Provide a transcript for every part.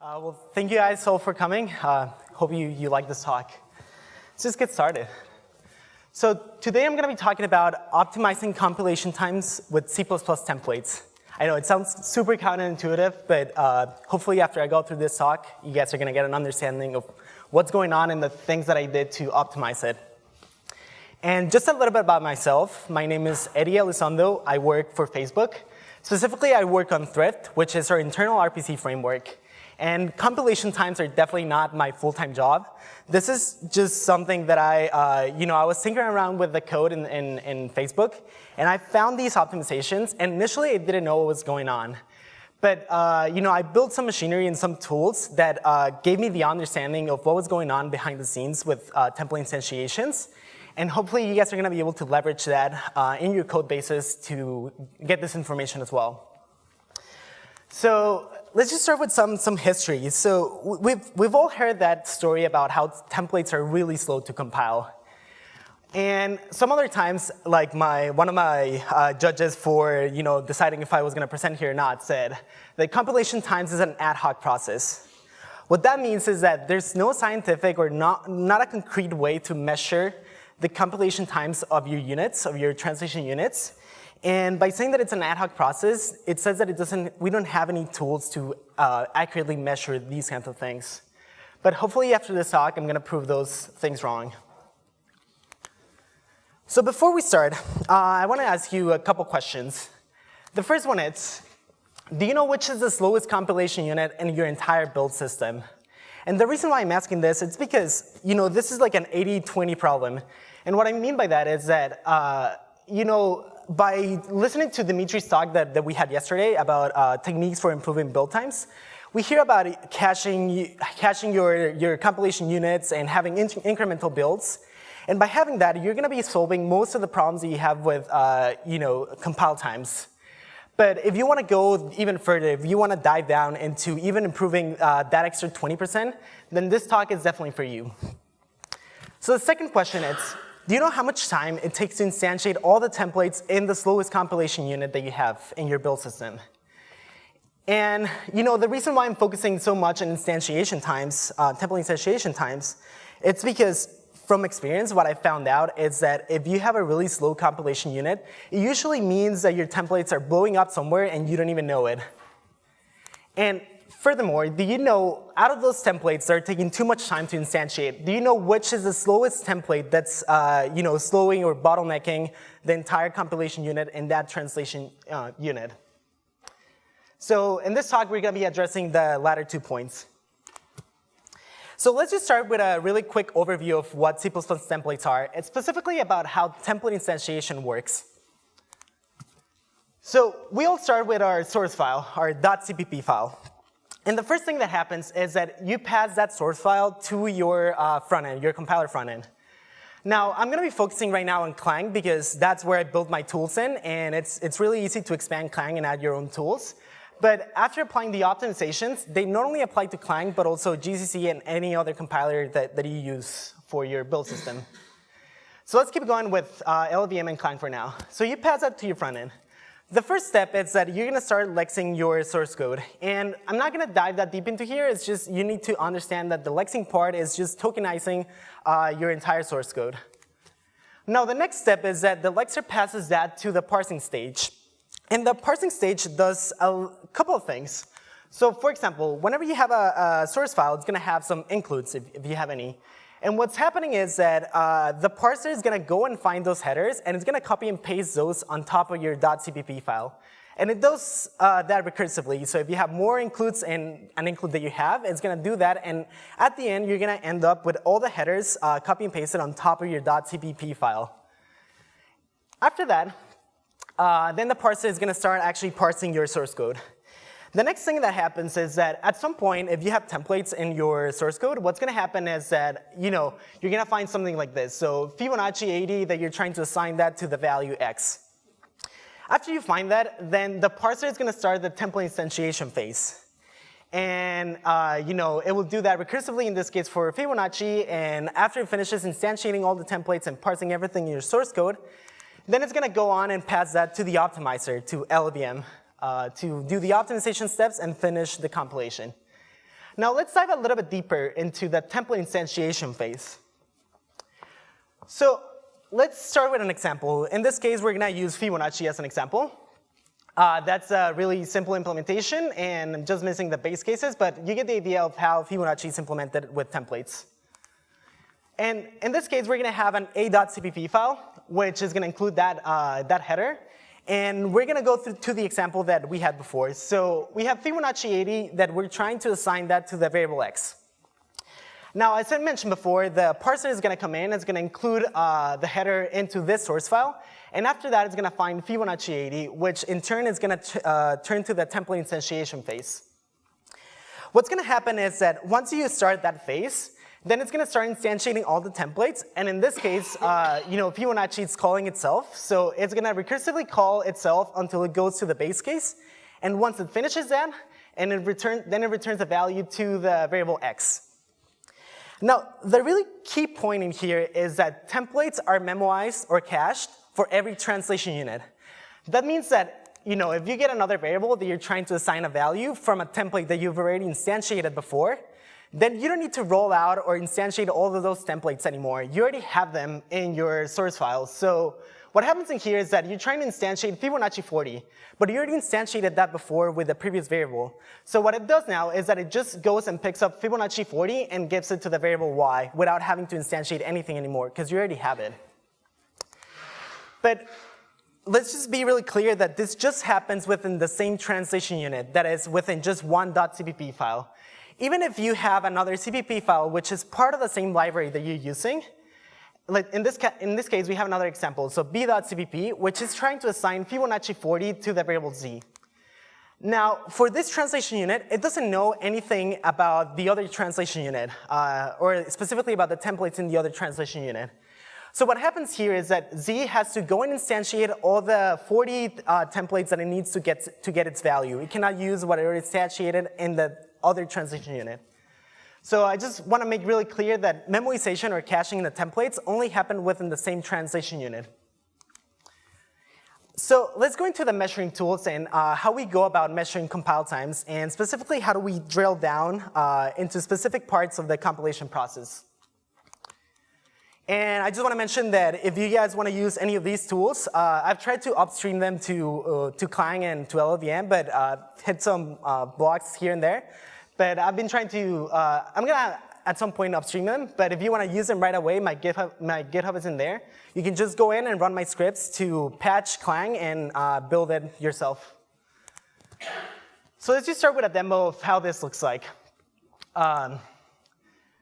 Well, thank you guys all for coming. Hope you like this talk. Let's just get started. So today I'm going to be talking about optimizing compilation times with C++ templates. I know it sounds super counterintuitive, but hopefully after I go through this talk, you guys are going to get an understanding of what's going on and the things that I did to optimize it. And just a little bit about myself. My name is Eddie Elizondo. I work for Facebook. Specifically, I work on Thrift, which is our internal RPC framework. And compilation times are definitely not my full-time job. This is just something that I was tinkering around with the code in Facebook, and I found these optimizations, and initially I didn't know what was going on. But I built some machinery and some tools that gave me the understanding of what was going on behind the scenes with template instantiations, and hopefully you guys are gonna be able to leverage that in your code bases to get this information as well. So let's just start with some history. So we've all heard that story about how templates are really slow to compile. And some other times, like one of my judges for deciding if I was going to present here or not said that compilation times is an ad hoc process. What that means is that there's no scientific or not a concrete way to measure the compilation times of your units, of your translation units. And by saying that it's an ad hoc process, it says that we don't have any tools to accurately measure these kinds of things. But hopefully after this talk, I'm going to prove those things wrong. So before we start, I want to ask you a couple questions. The first one is, do you know which is the slowest compilation unit in your entire build system? And the reason why I'm asking this is because this is like an 80-20 problem. And what I mean by that is that by listening to Dimitri's talk that we had yesterday about techniques for improving build times, we hear about caching your compilation units and having incremental builds. And by having that, you're going to be solving most of the problems that you have with compile times. But if you want to go even further, if you want to dive down into even improving that extra 20%, then this talk is definitely for you. So the second question is, do you know how much time it takes to instantiate all the templates in the slowest compilation unit that you have in your build system? And the reason why I'm focusing so much on instantiation times, template instantiation times, it's because from experience, what I found out is that if you have a really slow compilation unit, it usually means that your templates are blowing up somewhere and you don't even know it. And furthermore, do you know, out of those templates that are taking too much time to instantiate, do you know which is the slowest template that's slowing or bottlenecking the entire compilation unit in that translation unit? So in this talk, we're going to be addressing the latter 2 points. So let's just start with a really quick overview of what C++ templates are. It's specifically about how template instantiation works. So we all start with our source file, our .cpp file. And the first thing that happens is that you pass that source file to your front end, your compiler front end. Now, I'm going to be focusing right now on Clang because that's where I build my tools in, and it's really easy to expand Clang and add your own tools. But after applying the optimizations, they not only apply to Clang, but also GCC and any other compiler that you use for your build system. So let's keep going with LLVM and Clang for now. So you pass that to your front end. The first step is that you're going to start lexing your source code. And I'm not going to dive that deep into here. It's just you need to understand that the lexing part is just tokenizing your entire source code. Now, the next step is that the lexer passes that to the parsing stage. And the parsing stage does a couple of things. So for example, whenever you have a source file, it's going to have some includes, if you have any. And what's happening is that the parser is going to go and find those headers, and it's going to copy and paste those on top of your .cpp file. And it does that recursively. So if you have more includes in an include that you have, it's going to do that. And at the end, you're going to end up with all the headers copy and pasted on top of your .cpp file. After that, then the parser is going to start actually parsing your source code. The next thing that happens is that at some point, if you have templates in your source code, what's going to happen is that you're going to find something like this. So Fibonacci 80, that you're trying to assign that to the value x. After you find that, then the parser is going to start the template instantiation phase. And it will do that recursively, in this case for Fibonacci. And after it finishes instantiating all the templates and parsing everything in your source code, then it's going to go on and pass that to the optimizer, to LLVM, to do the optimization steps and finish the compilation. Now let's dive a little bit deeper into the template instantiation phase. So let's start with an example. In this case, we're going to use Fibonacci as an example. That's a really simple implementation, and I'm just missing the base cases, but you get the idea of how Fibonacci is implemented with templates. And in this case, we're going to have an a.cpp file, which is going to include that header. And we're going to go to the example that we had before. So we have Fibonacci 80 that we're trying to assign that to the variable x. Now, as I mentioned before, the parser is going to come in. It's going to include the header into this source file. And after that, it's going to find Fibonacci 80, which in turn is going to turn to the template instantiation phase. What's going to happen is that once you start that phase, then it's going to start instantiating all the templates. And in this case, Fibonacci is calling itself. So it's going to recursively call itself until it goes to the base case. And once it finishes that, and then it returns a value to the variable x. Now, the really key point in here is that templates are memoized or cached for every translation unit. That means that if you get another variable that you're trying to assign a value from a template that you've already instantiated before, then you don't need to roll out or instantiate all of those templates anymore. You already have them in your source file. So what happens in here is that you're trying to instantiate Fibonacci 40, but you already instantiated that before with the previous variable. So what it does now is that it just goes and picks up Fibonacci 40 and gives it to the variable y without having to instantiate anything anymore, because you already have it. But let's just be really clear that this just happens within the same translation unit, that is within just one .cpp file. Even if you have another CPP file, which is part of the same library that you're using, like in this case, we have another example. So b.cpp, which is trying to assign Fibonacci 40 to the variable z. Now, for this translation unit, it doesn't know anything about the other translation unit, or specifically about the templates in the other translation unit. So what happens here is that z has to go and instantiate all the 40 templates that it needs to get its value. It cannot use what it already instantiated in the other translation unit. So I just want to make really clear that memoization or caching in the templates only happen within the same translation unit. So let's go into the measuring tools and how we go about measuring compile times, and specifically how do we drill down into specific parts of the compilation process. And I just want to mention that if you guys want to use any of these tools, I've tried to upstream them to Clang and to LLVM, but hit some blocks here and there. But I've been trying to, I'm going to at some point upstream them, but if you want to use them right away, my GitHub is in there. You can just go in and run my scripts to patch Clang and build it yourself. So let's just start with a demo of how this looks like.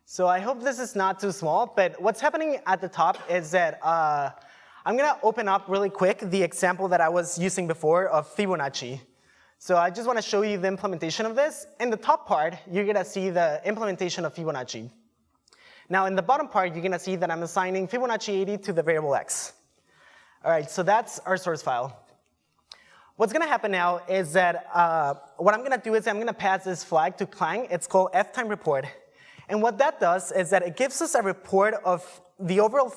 So I hope this is not too small, but what's happening at the top is that I'm going to open up really quick the example that I was using before of Fibonacci. So I just want to show you the implementation of this. In the top part, you're going to see the implementation of Fibonacci. Now in the bottom part, you're going to see that I'm assigning Fibonacci 80 to the variable x. All right, so that's our source file. What's going to happen now is that what I'm going to do is I'm going to pass this flag to Clang. It's called fTimeReport. And what that does is that it gives us a report of the overall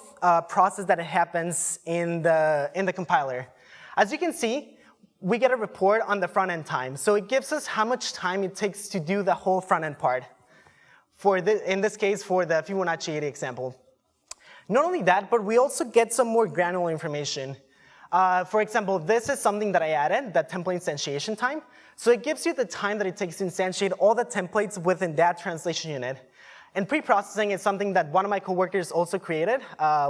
process that happens in the compiler. As you can see, we get a report on the front-end time. So it gives us how much time it takes to do the whole front-end part, in this case, for the Fibonacci 80 example. Not only that, but we also get some more granular information. For example, this is something that I added, the template instantiation time. So it gives you the time that it takes to instantiate all the templates within that translation unit. And pre-processing is something that one of my coworkers also created.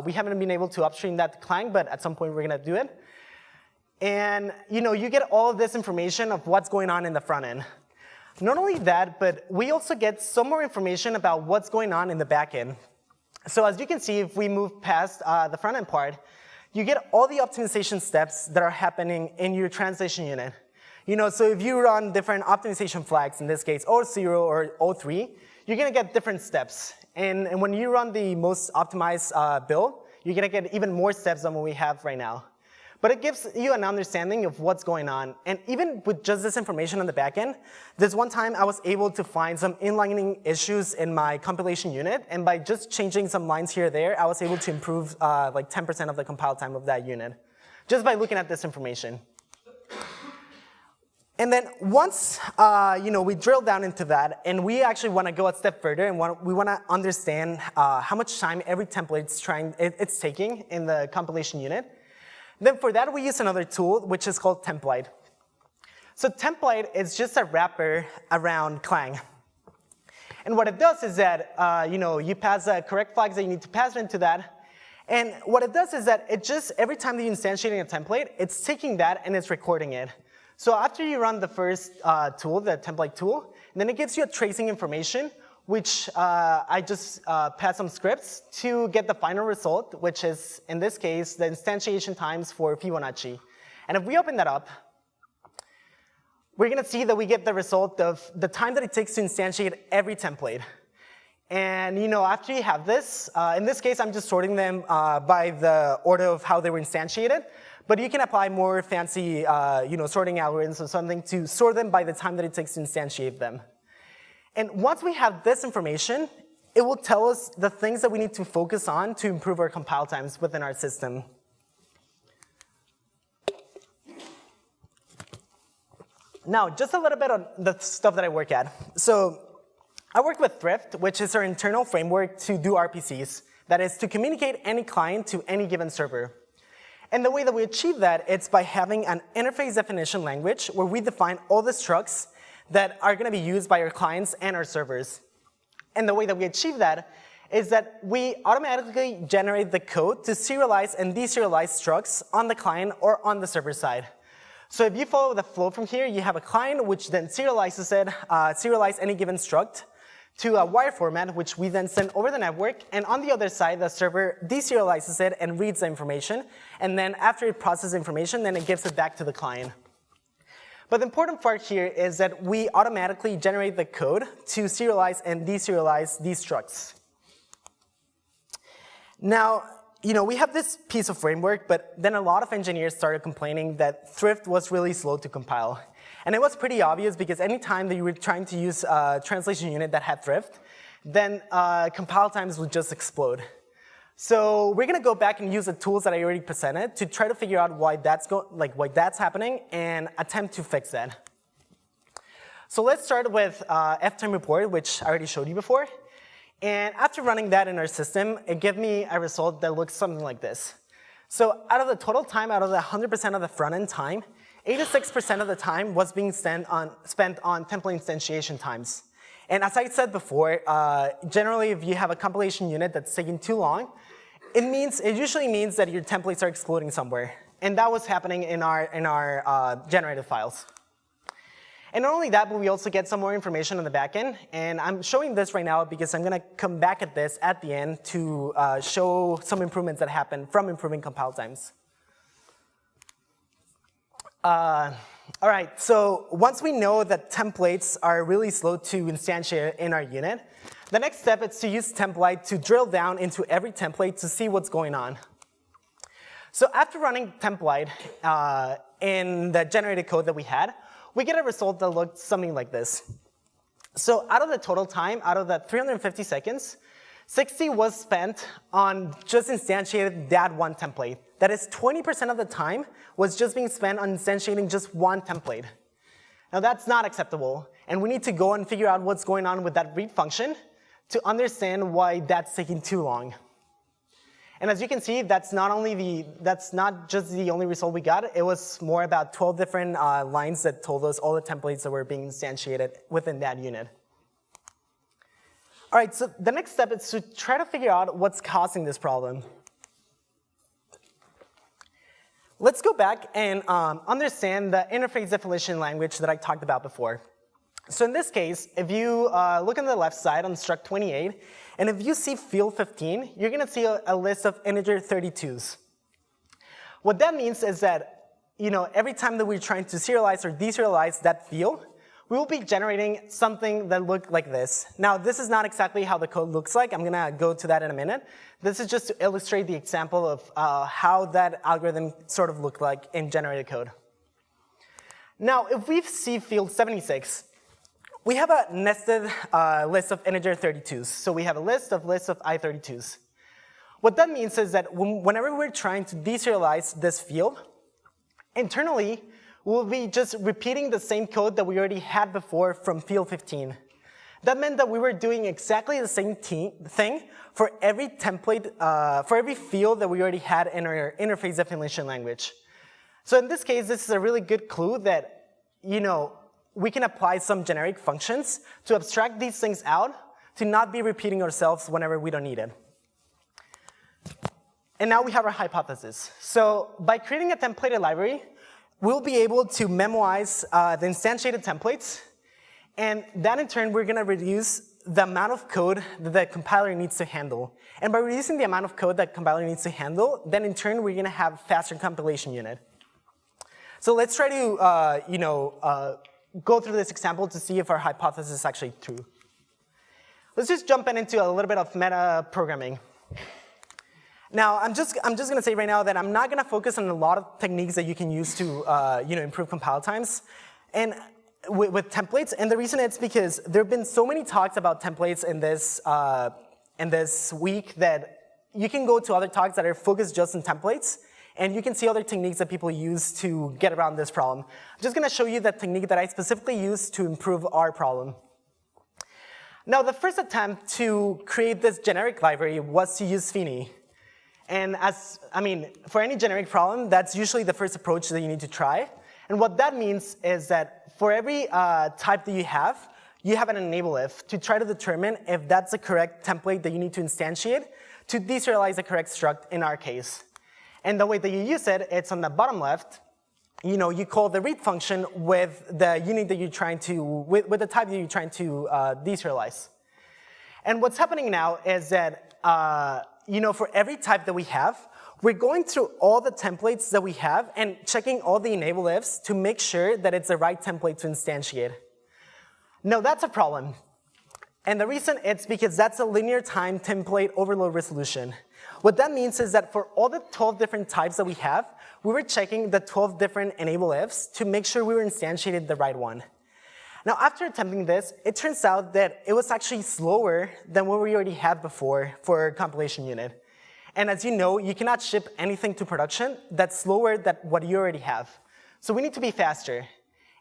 We haven't been able to upstream that to Clang, but at some point we're going to do it. And you get all of this information of what's going on in the front end. Not only that, but we also get some more information about what's going on in the back end. So as you can see, if we move past the front end part, you get all the optimization steps that are happening in your translation unit. So if you run different optimization flags, in this case O0 or O3, you're going to get different steps. And when you run the most optimized build, you're going to get even more steps than what we have right now. But it gives you an understanding of what's going on. And even with just this information on the back end, this one time I was able to find some inlining issues in my compilation unit. And by just changing some lines here or there, I was able to improve like 10% of the compile time of that unit, just by looking at this information. And then once we drill down into that, and we actually want to go a step further, and we want to understand how much time every template it's taking in the compilation unit, then for that we use another tool, which is called template. So template is just a wrapper around Clang. And what it does is that you pass the correct flags that you need to pass into that. And what it does is that it just, every time that you're instantiating a template, it's taking that and it's recording it. So after you run the first tool, the template tool, then it gives you a tracing information, which I just pass some scripts to get the final result, which is, in this case, the instantiation times for Fibonacci. And if we open that up, we're going to see that we get the result of the time that it takes to instantiate every template. And after you have this, in this case, I'm just sorting them by the order of how they were instantiated. But you can apply more fancy sorting algorithms or something to sort them by the time that it takes to instantiate them. And once we have this information, it will tell us the things that we need to focus on to improve our compile times within our system. Now, just a little bit on the stuff that I work at. So I work with Thrift, which is our internal framework to do RPCs. That is, to communicate any client to any given server. And the way that we achieve that, it's by having an interface definition language where we define all the structs that are going to be used by our clients and our servers. And the way that we achieve that is that we automatically generate the code to serialize and deserialize structs on the client or on the server side. So if you follow the flow from here, you have a client which then serializes it, serialize any given struct to a wire format, which we then send over the network. And on the other side, the server deserializes it and reads the information. And then after it processes information, then it gives it back to the client. But the important part here is that we automatically generate the code to serialize and deserialize these structs. Now, we have this piece of framework, but then a lot of engineers started complaining that Thrift was really slow to compile. And it was pretty obvious because any time that you were trying to use a translation unit that had Thrift, then compile times would just explode. So we're going to go back and use the tools that I already presented to try to figure out why that's happening and attempt to fix that. So let's start with ftime report, which I already showed you before. And after running that in our system, it gave me a result that looks something like this. So out of the total time, out of the 100% of the front-end time, 86% of the time was being spent on template instantiation times. And as I said before, generally if you have a compilation unit that's taking too long, it usually means that your templates are exploding somewhere. And that was happening in our generated files. And not only that, but we also get some more information on the back end. And I'm showing this right now because I'm going to come back at this at the end to show some improvements that happen from improving compile times. All right, so once we know that templates are really slow to instantiate in our unit, the next step is to use template to drill down into every template to see what's going on. So after running template in the generated code that we had, we get a result that looked something like this. So out of the total time, out of the 350 seconds, 60 was spent on just instantiating that one template. That is 20% of the time was just being spent on instantiating just one template. Now that's not acceptable, and we need to go and figure out what's going on with that read function to understand why that's taking too long. And as you can see, that's not just the only result we got. It was more about 12 different lines that told us all the templates that were being instantiated within that unit. All right, so the next step is to try to figure out what's causing this problem. Let's go back and understand the interface definition language that I talked about before. So in this case, if you look on the left side on struct 28, and if you see field 15, you're going to see a list of integer 32s. What that means is that every time that we're trying to serialize or deserialize that field, we will be generating something that looks like this. Now, this is not exactly how the code looks like. I'm going to go to that in a minute. This is just to illustrate the example of how that algorithm sort of looked like in generated code. Now, if we see field 76, we have a nested list of integer 32s. So we have a list of I32s. What that means is that whenever we're trying to deserialize this field, internally, we'll be just repeating the same code that we already had before from field 15. That meant that we were doing exactly the same thing for every template, for every field that we already had in our interface definition language. So in this case, this is a really good clue that, we can apply some generic functions to abstract these things out to not be repeating ourselves whenever we don't need it. And now we have our hypothesis. So by creating a templated library, we'll be able to memoize the instantiated templates. And that in turn, we're going to reduce the amount of code that the compiler needs to handle. And by reducing the amount of code that the compiler needs to handle, then in turn, we're going to have faster compilation unit. So let's try to go through this example to see if our hypothesis is actually true. Let's just jump into a little bit of meta programming. Now, I'm just going to say right now that I'm not going to focus on a lot of techniques that you can use to improve compile times and with templates. And the reason is because there have been so many talks about templates in this week that you can go to other talks that are focused just on templates, and you can see other techniques that people use to get around this problem. I'm just going to show you the technique that I specifically used to improve our problem. Now, the first attempt to create this generic library was to use Fini. And for any generic problem, that's usually the first approach that you need to try. And what that means is that for every type that you have an enable if to try to determine if that's the correct template that you need to instantiate to deserialize the correct struct in our case. And the way that you use it, it's on the bottom left. You call the read function with the unit that you're trying to, with the type that you're trying to deserialize. And what's happening now is that, for every type that we have, we're going through all the templates that we have and checking all the enable ifs to make sure that it's the right template to instantiate. Now, that's a problem. And the reason it's because that's a linear time template overload resolution. What that means is that for all the 12 different types that we have, we were checking the 12 different enable ifs to make sure we were instantiated the right one. Now, after attempting this, it turns out that it was actually slower than what we already had before for compilation unit. And as you know, you cannot ship anything to production that's slower than what you already have. So we need to be faster.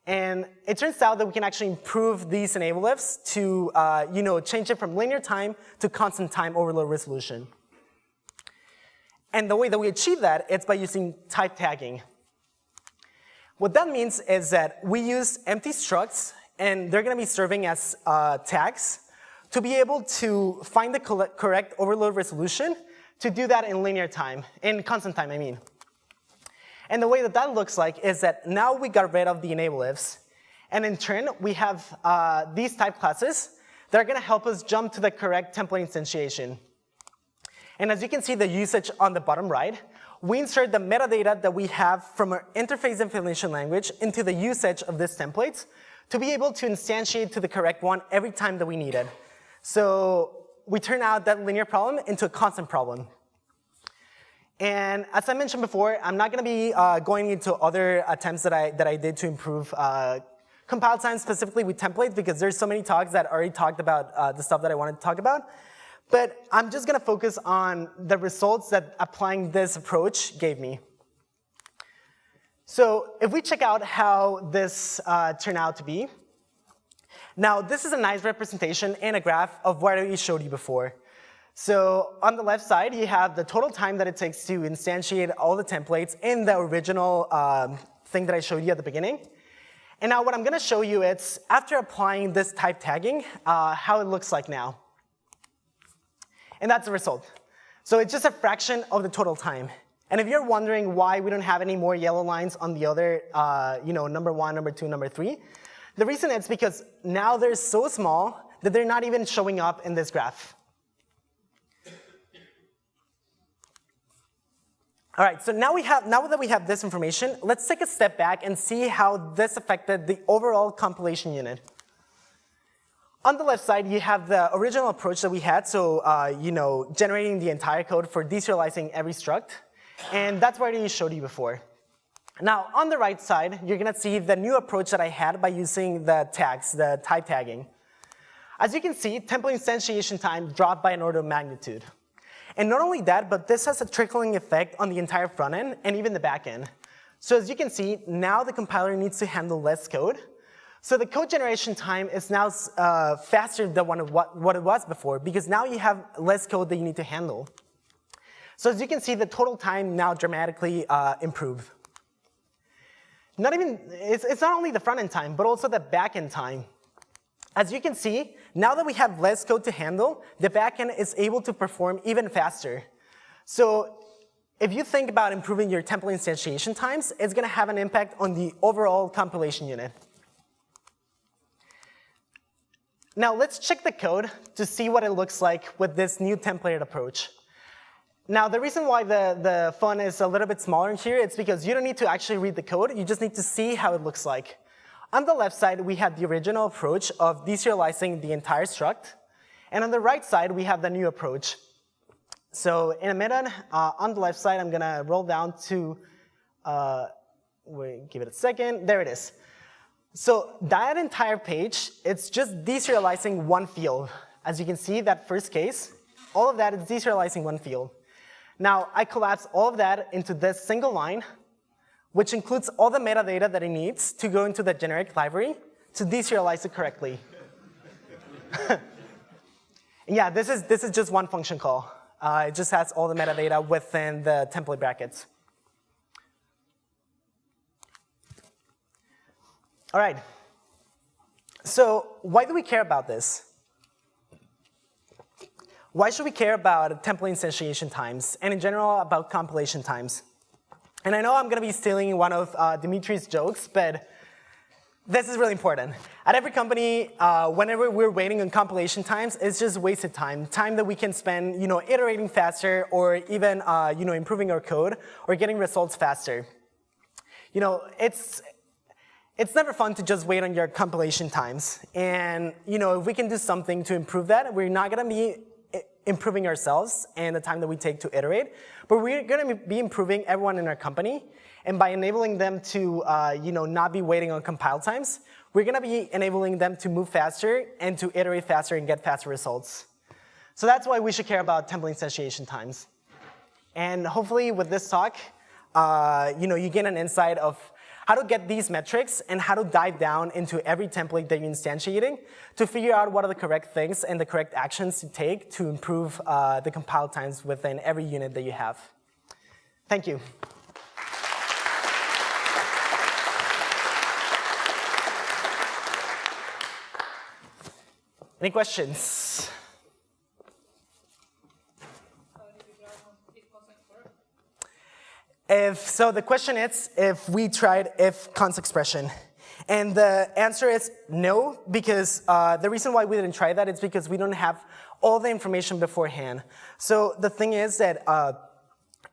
And it turns out that we can actually improve these enable ifs to change it from linear time to constant time overload resolution. And the way that we achieve that is by using type tagging. What that means is that we use empty structs, and they're going to be serving as tags to be able to find the correct overload resolution to do that in linear time, in constant time, I mean. And the way that that looks like is that now we got rid of the enable ifs, and in turn, we have these type classes that are going to help us jump to the correct template instantiation. And as you can see the usage on the bottom right, we insert the metadata that we have from our interface definition language into the usage of these templates to be able to instantiate to the correct one every time that we need it. So we turn out that linear problem into a constant problem. And as I mentioned before, I'm not going to be going into other attempts that I did to improve compile time specifically with templates because there's so many talks that already talked about the stuff that I wanted to talk about. But I'm just going to focus on the results that applying this approach gave me. So if we check out how this turned out to be, now this is a nice representation and a graph of what I showed you before. So on the left side, you have the total time that it takes to instantiate all the templates in the original thing that I showed you at the beginning. And now what I'm going to show you is, after applying this type tagging, how it looks like now. And that's the result. So it's just a fraction of the total time. And if you're wondering why we don't have any more yellow lines on the other, number 1, number 2, number 3, the reason is because now they're so small that they're not even showing up in this graph. All right, so now that we have this information, let's take a step back and see how this affected the overall compilation unit. On the left side, you have the original approach that we had, so generating the entire code for deserializing every struct, and that's what I showed you before. Now, on the right side, you're going to see the new approach that I had by using the tags, the type tagging. As you can see, template instantiation time dropped by an order of magnitude. And not only that, but this has a trickling effect on the entire front end and even the back end. So as you can see, now the compiler needs to handle less code. So the code generation time is now faster than what it was before, because now you have less code that you need to handle. So as you can see, the total time now dramatically improved. It's not only the front-end time, but also the back-end time. As you can see, now that we have less code to handle, the back-end is able to perform even faster. So if you think about improving your template instantiation times, it's going to have an impact on the overall compilation unit. Now let's check the code to see what it looks like with this new templated approach. Now the reason why the font is a little bit smaller here is because you don't need to actually read the code, you just need to see how it looks like. On the left side, we have the original approach of deserializing the entire struct. And on the right side, we have the new approach. So in a minute, on the left side, I'm going to roll down to, wait, give it a second. There it is. So that entire page, it's just deserializing one field. As you can see, that first case, all of that is deserializing one field. Now, I collapse all of that into this single line, which includes all the metadata that it needs to go into the generic library to deserialize it correctly. Yeah, this is just one function call. It just has all the metadata within the template brackets. All right. So why do we care about this? Why should we care about template instantiation times, and in general about compilation times? And I know I'm going to be stealing one of Dimitri's jokes, but this is really important. At every company, whenever we're waiting on compilation times, it's just wasted time. Time that we can spend, iterating faster, or even, improving our code, or getting results faster. It's never fun to just wait on your compilation times. And, if we can do something to improve that, we're not going to be improving ourselves and the time that we take to iterate, but we're going to be improving everyone in our company. And by enabling them to not be waiting on compile times, we're going to be enabling them to move faster and to iterate faster and get faster results. So that's why we should care about template instantiation times. And hopefully with this talk, you get an insight of how to get these metrics and how to dive down into every template that you're instantiating to figure out what are the correct things and the correct actions to take to improve the compile times within every unit that you have. Thank you. Any questions? So the question is if we tried if const expression. And the answer is no, because the reason why we didn't try that is because we don't have all the information beforehand. So the thing is that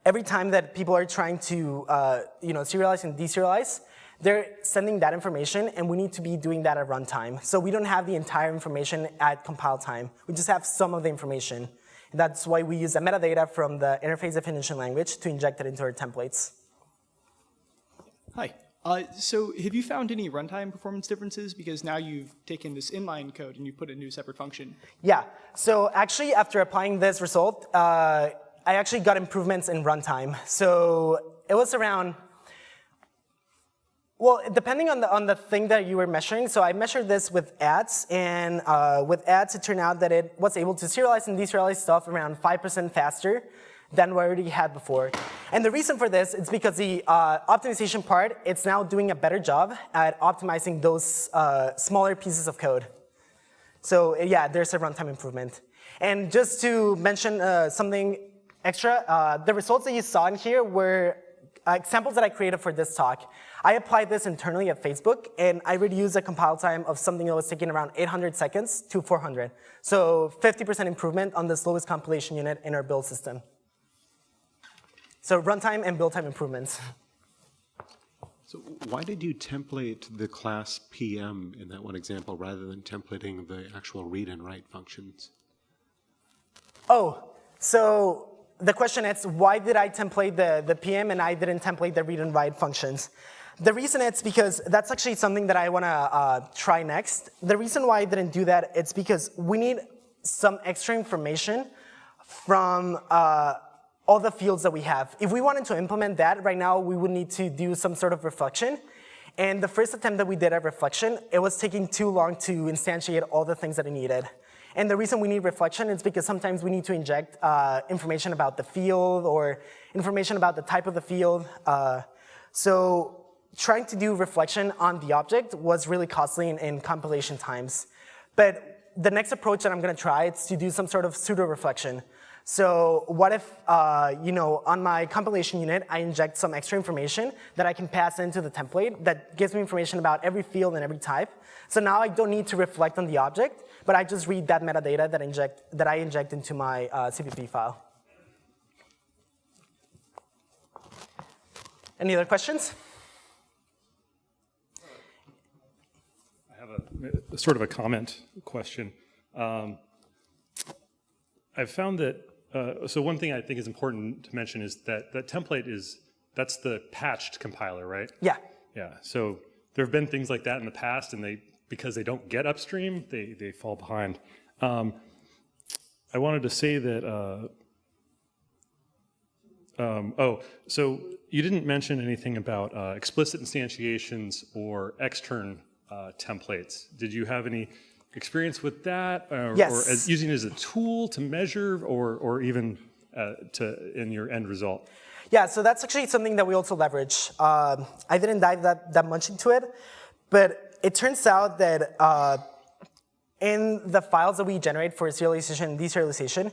every time that people are trying to serialize and deserialize, they're sending that information, and we need to be doing that at runtime. So we don't have the entire information at compile time. We just have some of the information. And that's why we use the metadata from the interface definition language to inject it into our templates. Hi. So have you found any runtime performance differences? Because now you've taken this inline code and you put it into a separate function. Yeah. So actually, after applying this result, I actually got improvements in runtime. So it was around, well, depending on the thing that you were measuring. So I measured this with ads, and with ads, it turned out that it was able to serialize and deserialize stuff around 5% faster than we already had before. And the reason for this is because the optimization part, it's now doing a better job at optimizing those smaller pieces of code. So yeah, there's a runtime improvement. And just to mention something extra, the results that you saw in here were examples that I created for this talk. I applied this internally at Facebook, and I reduced the compile time of something that was taking around 800 seconds to 400. So 50% improvement on the slowest compilation unit in our build system. So runtime and build time improvements. So why did you template the class PM in that one example rather than templating the actual read and write functions? Oh, so the question is, why did I template the PM and I didn't template the read and write functions? The reason it's because that's actually something that I want to try next. The reason why I didn't do that, it's because we need some extra information from all the fields that we have. If we wanted to implement that right now, we would need to do some sort of reflection. And the first attempt that we did at reflection, it was taking too long to instantiate all the things that it needed. And the reason we need reflection is because sometimes we need to inject information about the field or information about the type of the field. So trying to do reflection on the object was really costly in compilation times. But the next approach that I'm going to try is to do some sort of pseudo-reflection. So what if, on my compilation unit, I inject some extra information that I can pass into the template that gives me information about every field and every type. So now I don't need to reflect on the object, but I just read that metadata that I inject into my CPP file. Any other questions? I have a sort of a comment question. I've found that, so one thing I think is important to mention is that that template that's the patched compiler, right? Yeah. Yeah, so there have been things like that in the past, and because they don't get upstream, they fall behind. I wanted to say that, so you didn't mention anything about explicit instantiations or extern templates. Did you have any experience with that, Yes. or using it as a tool to measure, or even in your end result? Yeah, so that's actually something that we also leverage. I didn't dive that much into it, but it turns out that in the files that we generate for serialization and deserialization,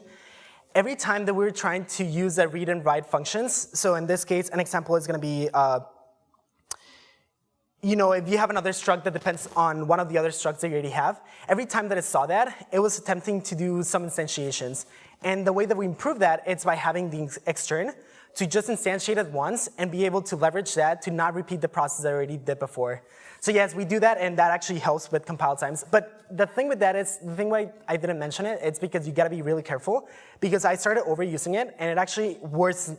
every time that we're trying to use the read and write functions, so in this case, an example is going to be if you have another struct that depends on one of the other structs that you already have, every time that it saw that, it was attempting to do some instantiations. And the way that we improve that is by having the extern to just instantiate it once and be able to leverage that to not repeat the process that I already did before. So yes, we do that, and that actually helps with compile times. But the thing with that is, the thing why I didn't mention it, it's because you gotta be really careful, because I started overusing it, and it actually worsens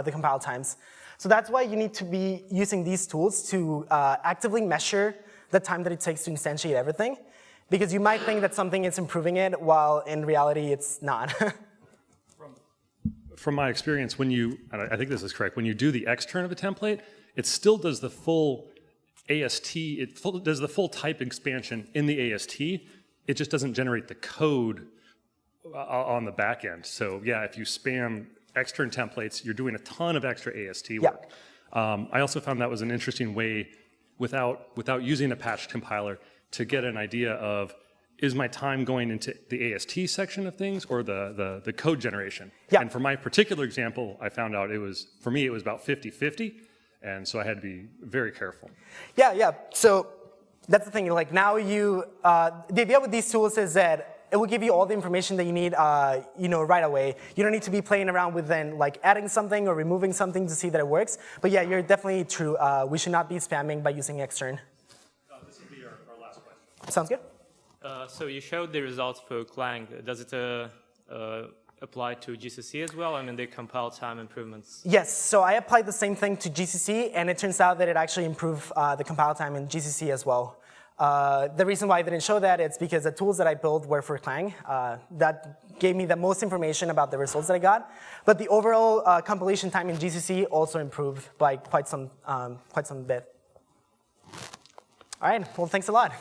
the compile times. So that's why you need to be using these tools to actively measure the time that it takes to instantiate everything, because you might think that something is improving it, while in reality it's not. From my experience, and I think this is correct, when you do the extern of a template, it still does the full AST, does the full type expansion in the AST. It just doesn't generate the code on the back end. So yeah, if you spam extern templates, you're doing a ton of extra AST work. Yeah. I also found that was an interesting way, without using a patched compiler, to get an idea of, is my time going into the AST section of things or the code generation? Yeah. And for my particular example, I found out for me, it was about 50-50, and so I had to be very careful. Yeah. So that's the thing. Like now the idea with these tools is that it will give you all the information that you need, right away. You don't need to be playing around with then like adding something or removing something to see that it works. But yeah, you're definitely true. We should not be spamming by using extern. This will be our last question. Sounds good. So you showed the results for Clang. Does it apply to GCC as well? I mean, the compile time improvements. Yes, so I applied the same thing to GCC, and it turns out that it actually improved the compile time in GCC as well. The reason why I didn't show that is because the tools that I built were for Clang. That gave me the most information about the results that I got. But the overall compilation time in GCC also improved by quite some bit. All right, well, thanks a lot.